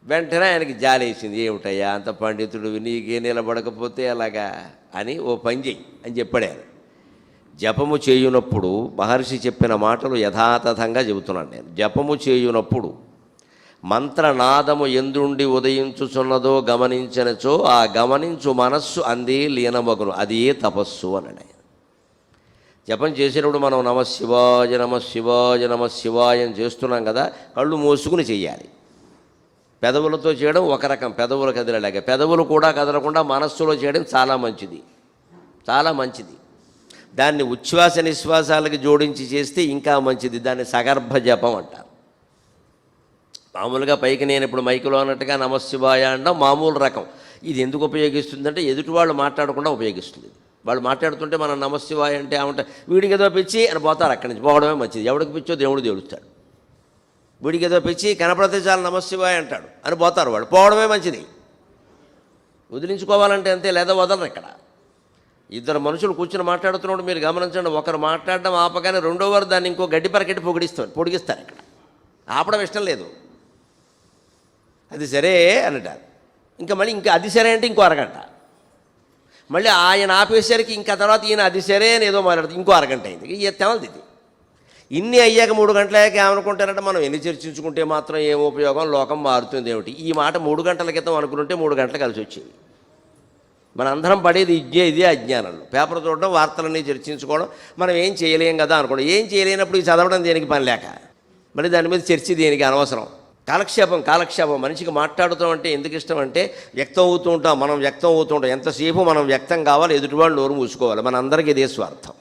వెంటనే ఆయనకి జాలేసింది. ఏమిటయ్యా అంత పండితుడు నీకే నిలబడకపోతే అలాగా అని, ఓ పని చెయ్యి అని చెప్పాడు ఆయన. జపము చేయునప్పుడు మహర్షి చెప్పిన మాటలు యథాతథంగా చెబుతున్నాను నేను. జపము చేయునప్పుడు మంత్రనాదము ఎందుండి ఉదయించుచున్నదో గమనించనచో ఆ గమనించు మనస్సు అందే లీనమగును, అది ఏ తపస్సు అన్నాడు ఆయన. జపం చేసేటప్పుడు మనం నమశివాయ నమశివాయ నమశివాయ అని చేస్తున్నాం కదా, కళ్ళు మూసుకుని చెయ్యాలి. పెదవులతో చేయడం ఒక రకం, పెదవులు కదిలేలాగా. పెదవులు కూడా కదలకుండా మనస్సులో చేయడం చాలా మంచిది, చాలా మంచిది. దాన్ని ఉచ్ఛ్వాస నిశ్వాసాలకి జోడించి చేస్తే ఇంకా మంచిది. దాన్ని సగర్భ జపం అంటారు. మామూలుగా పైకి నేను ఇప్పుడు మైకులో అన్నట్టుగా నమశివాయ అనడం మామూలు రకం. ఇది ఎందుకు ఉపయోగిస్తుందంటే ఎదుటి వాళ్ళు మాట్లాడకుండా ఉపయోగిస్తుంది. వాళ్ళు మాట్లాడుతుంటే మనం నమశివాయ అంటే ఏమంటే వీడికి ఏదో పిచ్చి అని పోతారు, అక్కడి నుంచి పోవడమే మంచిది. ఎవడికి పిచ్చో దేవుడు తెలుస్తాడు. వీడికి ఏదో పిచ్చి కనపడితే చాలు నమశివాయ అంటాడు అని పోతారు, వాళ్ళు పోవడమే మంచిది. వదిలించుకోవాలంటే అంతే, లేదా వదలరు. ఇక్కడ ఇద్దరు మనుషులు కూర్చొని మాట్లాడుతున్నప్పుడు మీరు గమనించండి, ఒకరు మాట్లాడడం ఆపగానే రెండో వారు దాన్ని ఇంకో గడ్డి పరకెట్టి పొడిగిస్తారు. ఇక్కడ ఆపడం ఇష్టం లేదు. అది సరే అంటారు. మళ్ళీ ఇంకా అది సరే అంటే ఇంకో అరగంట. మళ్ళీ ఆయన ఆపేసరికి ఇంకా తర్వాత ఈయన అది సరే అని ఏదో మాట్లాడుతుంది, ఇంకో అరగంట అయింది. తెమలది ఇది. ఇన్ని అయ్యాక 3 గంటలకి ఏమనుకుంటారంటే మనం ఎన్ని చర్చించుకుంటే మాత్రం ఏం ఉపయోగం, లోకం మారుతుంది ఏమిటి. ఈ మాట 3 గంటల క్రితం అనుకుంటే 3 గంటలు కలిసి వచ్చేవి. మన అందరం పడేది ఇదే అజ్ఞానంలో. పేపర్ చూడడం, వార్తలన్నీ చర్చించుకోవడం, మనం ఏం చేయలేం కదా అనుకోవడం. ఏం చేయలేనప్పుడు ఈ చదవడం దేనికి పని లేక, మళ్ళీ దాని మీద చర్చ దేనికి అనవసరం. కాలక్షేపం. మనిషికి మాట్లాడుతాం అంటే ఎందుకు ఇష్టం అంటే వ్యక్తం అవుతూ ఉంటాం, మనం వ్యక్తం అవుతూ ఉంటాం. ఎంతసేపు మనం వ్యక్తం కావాలి, ఎదుటివాళ్ళు నోరు మూసుకోవాలి. మన అందరికీ ఇదే స్వార్థం.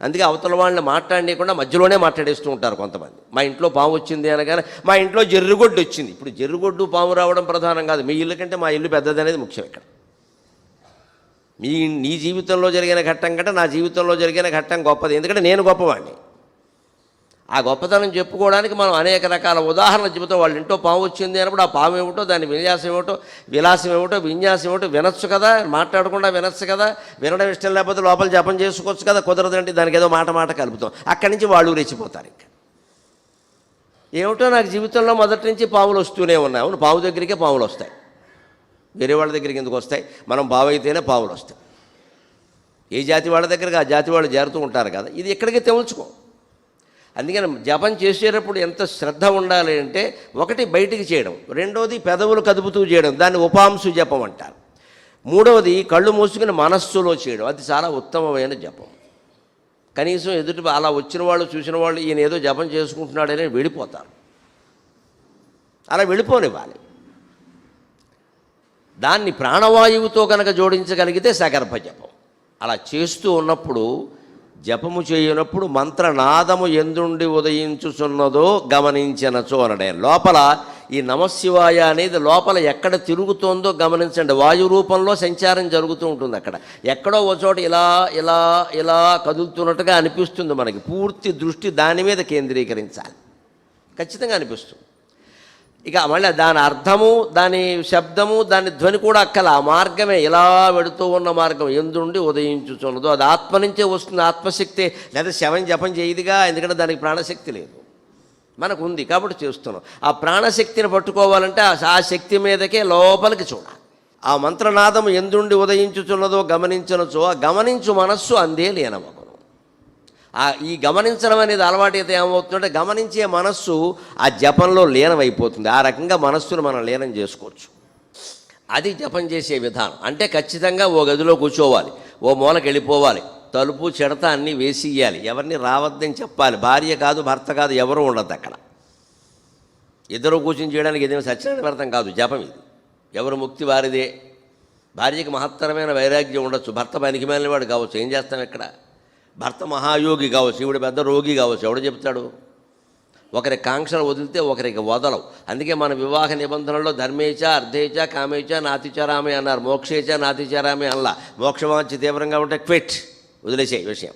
అందుకే అవతల వాళ్ళని మాట్లాడకుండా మధ్యలోనే మాట్లాడేస్తూ ఉంటారు కొంతమంది. మా ఇంట్లో పాము వచ్చింది అనగానే మా ఇంట్లో జర్రుగొడ్డు వచ్చింది. ఇప్పుడు జర్రుగొడ్డు పాము రావడం ప్రధానం కాదు, మీ ఇల్లు కంటే మా ఇల్లు పెద్దదనేది ముఖ్యం. ఇక్కడ నీ జీవితంలో జరిగిన ఘట్టం కంటే నా జీవితంలో జరిగిన ఘట్టం గొప్పది. ఎందుకంటే నేను గొప్పవాడిని. ఆ గొప్పతనం చెప్పుకోవడానికి మనం అనేక రకాల ఉదాహరణలు చెబుతాం. వాళ్ళ ఇంట్లో పాము వచ్చింది అన్నప్పుడు ఆ పాము ఏమిటో, దాని విలాసం ఏమిటో విన్యాసం ఏమిటో వినొచ్చు కదా, మాట్లాడకుండా వినొచ్చు కదా. వినడం ఇష్టం లేకపోతే లోపల జపం చేసుకోవచ్చు కదా. కుదరదంటే దానికి ఏదో మాట కలుపుతాం. అక్కడి నుంచి వాళ్ళు రెచ్చిపోతారు. ఇంకా ఏమిటో నాకు జీవితంలో మొదటి నుంచి పాములు వస్తూనే ఉన్నాయి. అవును, పాము దగ్గరికే పాములు వస్తాయి, వేరే వాళ్ళ దగ్గరికి ఎందుకు వస్తాయి? మనం పాము అయితేనే పాములు వస్తాయి. ఏ జాతి వాళ్ళ దగ్గరికి ఆ జాతి వాళ్ళు చేరుతూ ఉంటారు కదా. ఇది ఎక్కడికి తెముల్చుకో. అందుకని జపం చేసేటప్పుడు ఎంత శ్రద్ధ ఉండాలి అంటే, ఒకటి బయటికి చేయడం, రెండవది పెదవులు కదుపుతూ చేయడం, దాన్ని ఉపాంశు జపం అంటారు. మూడవది కళ్ళు మూసుకుని మనస్సులో చేయడం, అది చాలా ఉత్తమమైన జపం. కనీసం ఎదుటి అలా వచ్చిన వాళ్ళు చూసిన వాళ్ళు ఈయన ఏదో జపం చేసుకుంటున్నాడని వెళ్ళిపోతారు. అలా వెళ్ళిపోనివ్వాలి. దాన్ని ప్రాణవాయువుతో కనుక జోడించగలిగితే సగర్భ జపం. అలా చేస్తూ ఉన్నప్పుడు, జపము చేయనప్పుడు మంత్రనాదము ఎందుండి ఉదయించుచున్నదో గమనించనచో అనడే. లోపల ఈ నమశివాయ అనేది లోపల ఎక్కడ తిరుగుతోందో గమనించండి. వాయు రూపంలో సంచారం జరుగుతూ ఉంటుంది. అక్కడ ఎక్కడో ఒక చోట ఇలా ఇలా ఇలా కదులుతున్నట్టుగా అనిపిస్తుంది మనకి. పూర్తి దృష్టి దాని మీద కేంద్రీకరించాలి, ఖచ్చితంగా అనిపిస్తుంది. ఇక మళ్ళీ దాని అర్థము, దాని శబ్దము, దాని ధ్వని కూడా అక్కల. ఆ మార్గమే ఇలా వెడుతూ ఉన్న మార్గం ఎందుండి ఉదయించుచున్నదో అది ఆత్మ నుంచే వస్తుంది. ఆత్మశక్తి. లేదా శవం జపం చేయదుగా, ఎందుకంటే దానికి ప్రాణశక్తి లేదు, మనకు ఉంది కాబట్టి చేస్తున్నాం. ఆ ప్రాణశక్తిని పట్టుకోవాలంటే ఆ శక్తి మీదకే లోపలికి చూడాలి. ఆ మంత్రనాదం ఎందుండి ఉదయించుచున్నదో గమనించనచో ఆ గమనించు మనస్సు అందే లీనమగును. ఈ గమనించడం అనేది అలవాటైతే ఏమవుతుందంటే గమనించే మనస్సు ఆ జపంలో లీనమైపోతుంది. ఆ రకంగా మనస్సును మనం లీనం చేసుకోవచ్చు. అది జపం చేసే విధానం. అంటే ఖచ్చితంగా ఓ గదిలో కూర్చోవాలి, ఓ మూలకి వెళ్ళిపోవాలి, తలుపు చెడత అన్నీ వేసి ఇయ్యాలి, ఎవరిని రావద్దని చెప్పాలి. భార్య కాదు, భర్త కాదు, ఎవరు ఉండదు అక్కడ. ఇద్దరు కూర్చొని చేయడానికి ఏదైనా సత్యనారాయణ వ్రతం కాదు, జపం ఇది. ఎవరు ముక్తి వారిదే. భార్యకి మహత్తరమైన వైరాగ్యం ఉండొచ్చు, భర్త పనికిమాలిన వాడు కావచ్చు, ఏం చేస్తాం ఇక్కడ. భర్త మహాయోగి కావచ్చు, ఈవిడ పెద్ద రోగి కావచ్చు, ఎవడు చెప్తాడు. ఒకరి కాంక్షలు వదిలితే ఒకరికి వదలవు. అందుకే మన వివాహ నిబంధనల్లో ధర్మేచ అర్ధేచ కామేచ నాతిచారామే అన్నారు. మోక్షేచ నాతిచారామే అలా. మోక్షవాంఛ తీవ్రంగా ఉంటే క్విట్, వదిలేసే విషయం.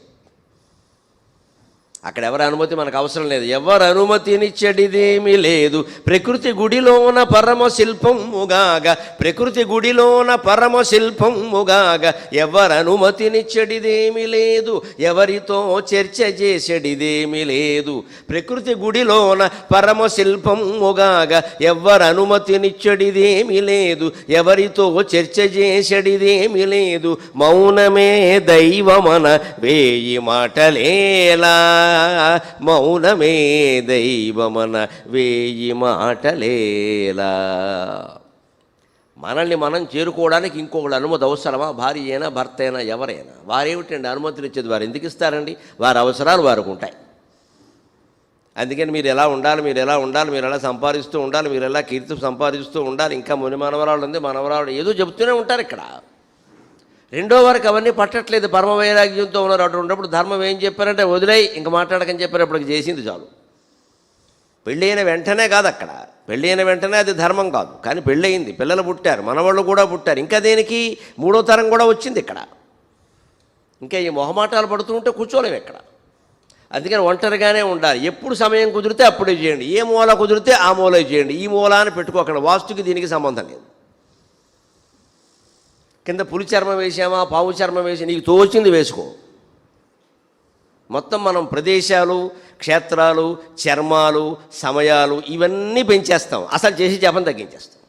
అక్కడ ఎవరి అనుమతి మనకు అవసరం లేదు. ఎవరు అనుమతినిచ్చడిదేమీ లేదు. ప్రకృతి గుడిలోన పరమ శిల్పముగాగా, ప్రకృతి గుడిలోన పరమ శిల్పముగాగా, ఎవరు అనుమతినిచ్చడిదేమీ లేదు. ఎవరితో చర్చ చేసేడిదేమీ లేదు. ప్రకృతి గుడిలోన పరమ శిల్పముగాగా, ఎవరు అనుమతినిచ్చడిదేమీ లేదు. ఎవరితో చర్చ చేసేడిదేమీ లేదు. మౌనమే దైవమన వేయి మాటలేలా, మౌనమే దైవమన వేయి మాటలేలా. మనల్ని మనం చేరుకోవడానికి ఇంకొకటి అనుమతి అవసరమా? భార్య అయినా భర్త అయినా ఎవరైనా వారేమిటండి అనుమతులు ఇచ్చేది? వారు ఎందుకు ఇస్తారండి? వారి అవసరాలు వారికి ఉంటాయి. అందుకని మీరు ఎలా ఉండాలి, మీరు ఎలా ఉండాలి, మీరు ఎలా సంపాదిస్తూ ఉండాలి, మీరు ఎలా కీర్తి సంపాదిస్తూ ఉండాలి, ఇంకా ముని మనవరాలు ఉంది, మనవరాలు ఏదో చెబుతూనే ఉంటారు. ఇక్కడ రెండో వారికి అవన్నీ పట్టట్లేదు. పరమ వైరాగ్యంతో ఉన్నారు. అటు ఉన్నప్పుడు ధర్మం ఏం చెప్పారంటే వదిలేయి, ఇంక మాట్లాడకని చెప్పారప్పటికి చేసింది చాలు. పెళ్ళి అయిన వెంటనే కాదు, అక్కడ పెళ్ళి అయిన వెంటనే అది ధర్మం కాదు. కానీ పెళ్ళి అయింది, పిల్లలు పుట్టారు, మనవాళ్ళు కూడా పుట్టారు. ఇంకా దేనికి? మూడో తరం కూడా వచ్చింది ఇక్కడ. ఇంకా ఈ మొహమాటాలు పడుతూ ఉంటే కూర్చోలేము ఇక్కడ. అందుకని ఒంటరిగానే ఉండాలి. ఎప్పుడు సమయం కుదిరితే అప్పుడే చేయండి. ఏ మూల కుదిరితే ఆ మూల చేయండి. ఈ మూల అని పెట్టుకోకండి. వాస్తుకి దీనికి సంబంధం లేదు. కింద పులి చర్మం వేసామా, పావు చర్మం వేసి నీకు తోచింది వేసుకో. మొత్తం మనం ప్రదేశాలు, క్షేత్రాలు, చర్మాలు, సమయాలు ఇవన్నీ పెంచేస్తాం. అసలు చేసి జపం తగ్గించేస్తాం.